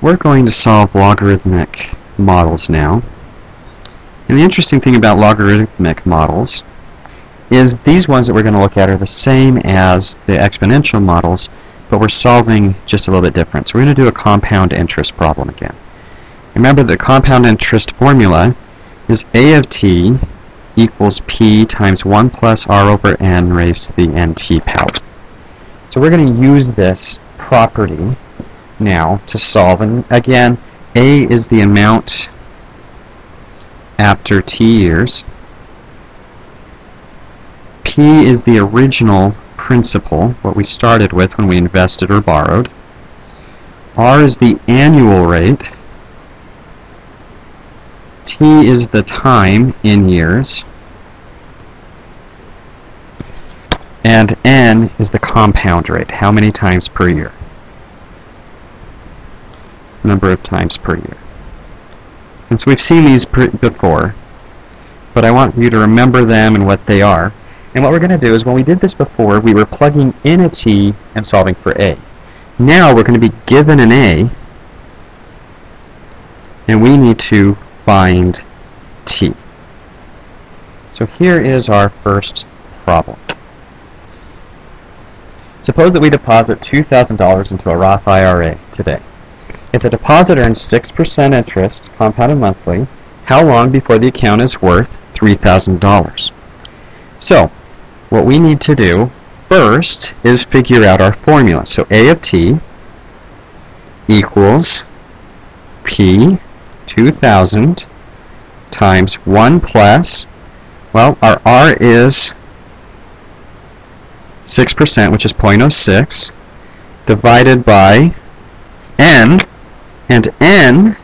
We're going to solve logarithmic models now. And the interesting thing about logarithmic models is these ones that we're going to look at are the same as the exponential models, but we're solving just a little bit different. So we're going to do a compound interest problem again. Remember the compound interest formula is a of t equals p times 1 plus r over n raised to the nt power. So we're going to use this property now to solve, and again, a is the amount after t years, p is the original principal, what we started with when we invested or borrowed, r is the annual rate, t is the time in years, and n is the compound rate, how many times per year, number of times per year. And so we've seen these before, but I want you to remember them and what they are. And what we're going to do is, when we did this before, we were plugging in a t and solving for a. Now we're going to be given an a, and we need to find t. So here is our first problem. Suppose that we deposit $2,000 into a Roth IRA today. If the deposit earns 6% interest, compounded monthly, how long before the account is worth $3,000? So, what we need to do first is figure out our formula. So a of t equals p 2,000 times 1 plus, well, our r is 6%, which is 0.06, divided by n, and n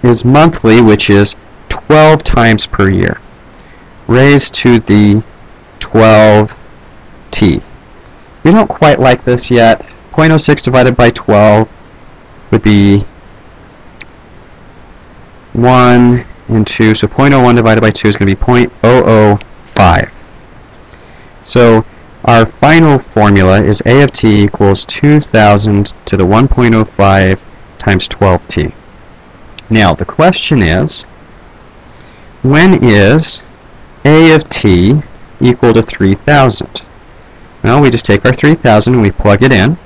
is monthly, which is 12 times per year, raised to the 12t. We don't quite like this yet. 0.06 divided by 12 would be 1 and 2, so 0.01 divided by 2 is going to be 0.005. So our final formula is a of t equals 2,000 to the 1.05 times 12t. Now the question is, when is a of t equal to 3,000? Well, we just take our 3,000 and we plug it in.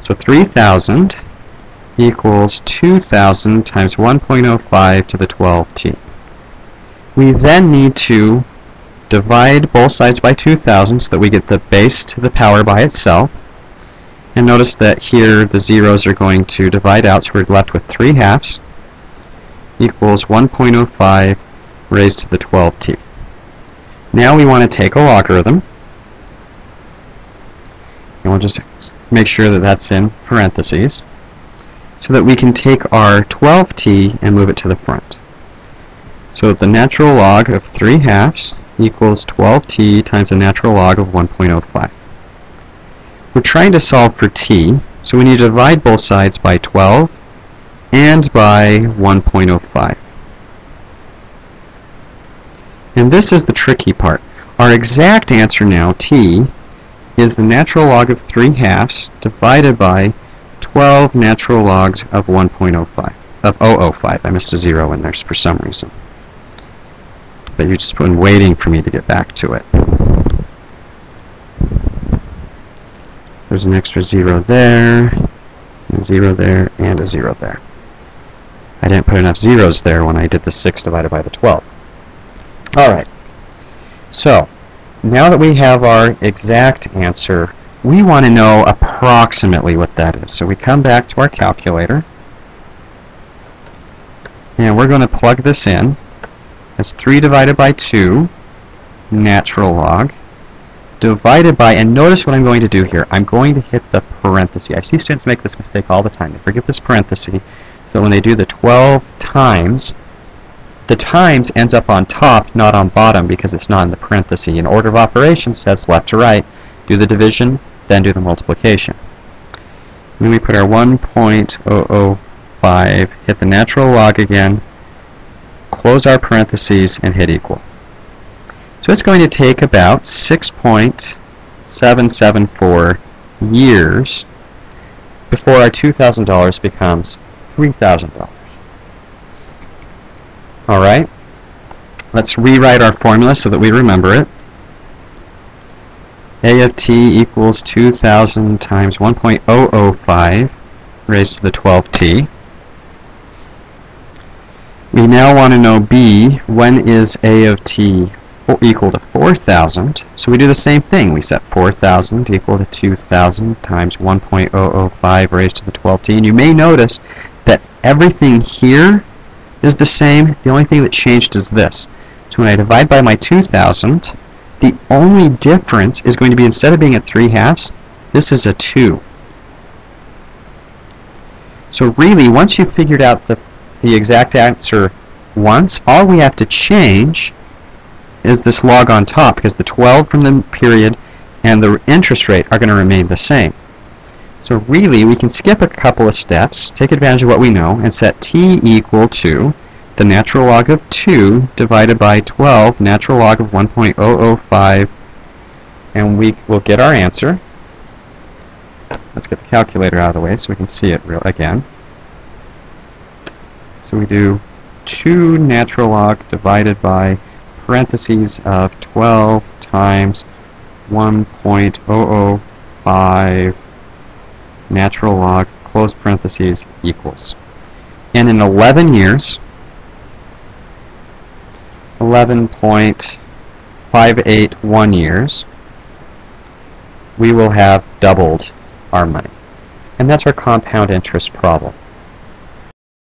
So 3,000 equals 2,000 times 1.05 to the 12t. We then need to divide both sides by 2,000 so that we get the base to the power by itself. And notice that here the zeros are going to divide out, so we're left with 3 halves equals 1.05 raised to the 12t. Now we want to take a logarithm, and we'll just make sure that that's in parentheses, so that we can take our 12t and move it to the front. So the natural log of 3 halves equals 12t times the natural log of 1.05. We're trying to solve for t, so we need to divide both sides by 12 and by 1.05. And this is the tricky part. Our exact answer now, t, is the natural log of 3 halves divided by 12 natural logs of 1.05, of 0.005. I missed a 0 in there for some reason. But you've just been waiting for me to get back to it. There's an extra 0 there, a 0 there, and a 0 there. I didn't put enough zeros there when I did the 6 divided by the 12. Alright, so now that we have our exact answer, we want to know approximately what that is. So we come back to our calculator, and we're going to plug this in. That's 3 divided by 2 natural log divided by, and notice what I'm going to do here. I'm going to hit the parenthesis. I see students make this mistake all the time. They forget this parenthesis. So when they do the 12 times, the times ends up on top, not on bottom, because it's not in the parenthesis. In order of operations says left to right. Do the division, then do the multiplication. And then we put our 1.005, hit the natural log again, close our parentheses, and hit equal. So it's going to take about 6.774 years before our $2,000 becomes $3,000. Alright, let's rewrite our formula so that we remember it. A of t equals 2,000 times 1.005 raised to the 12t. We now want to know b, when is a of t equal to 4,000? So we do the same thing. We set 4,000 equal to 2,000 times 1.005 raised to the 12t. And you may notice that everything here is the same. The only thing that changed is this. So when I divide by my 2,000, the only difference is going to be, instead of being at 3/2, this is a 2. So really, once you've figured out the exact answer once, all we have to change is this log on top, because the 12 from the period and the interest rate are going to remain the same. So really, we can skip a couple of steps, take advantage of what we know, and set t equal to the natural log of 2 divided by 12, natural log of 1.005, and we will get our answer. Let's get the calculator out of the way so we can see it again. So we do 2 natural log divided by parentheses of 12 times 1.005 natural log close parentheses equals. And in 11 years, 11.581 years, we will have doubled our money. And that's our compound interest problem.